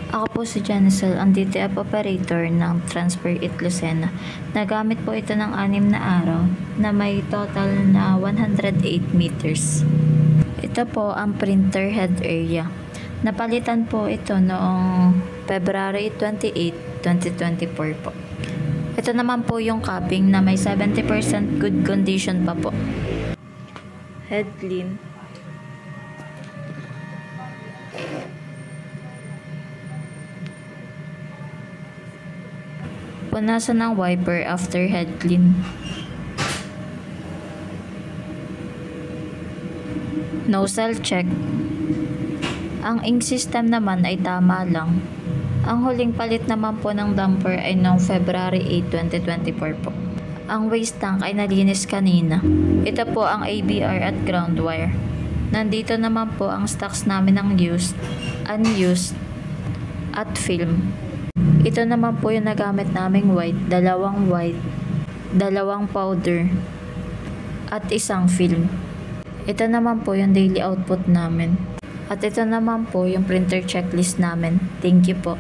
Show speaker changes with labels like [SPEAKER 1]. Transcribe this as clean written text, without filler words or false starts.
[SPEAKER 1] Ako po si Janisel, ang DTF operator ng Transfer It Lucena. Nagamit po ito ng 6 na araw na may total na 108 meters. Ito po ang printer head area. Napalitan po ito noong February 28, 2024 po. Ito naman po yung capping na may 70% good condition pa po. Head clean. Punasan ng wiper after head clean. Nozzle check. Ang ink system naman ay tama lang. Ang huling palit naman po ng damper ay noong February 8, 2024 po. Ang waste tank ay nalinis kanina. Ito po ang ABR at ground wire. Nandito naman po ang stocks namin ng used, unused, at film. Ito naman po yung nagamit naming white, 2 white, 2 powder, at 1 film. Ito naman po yung daily output namin. At ito naman po yung printer checklist namin. Thank you po.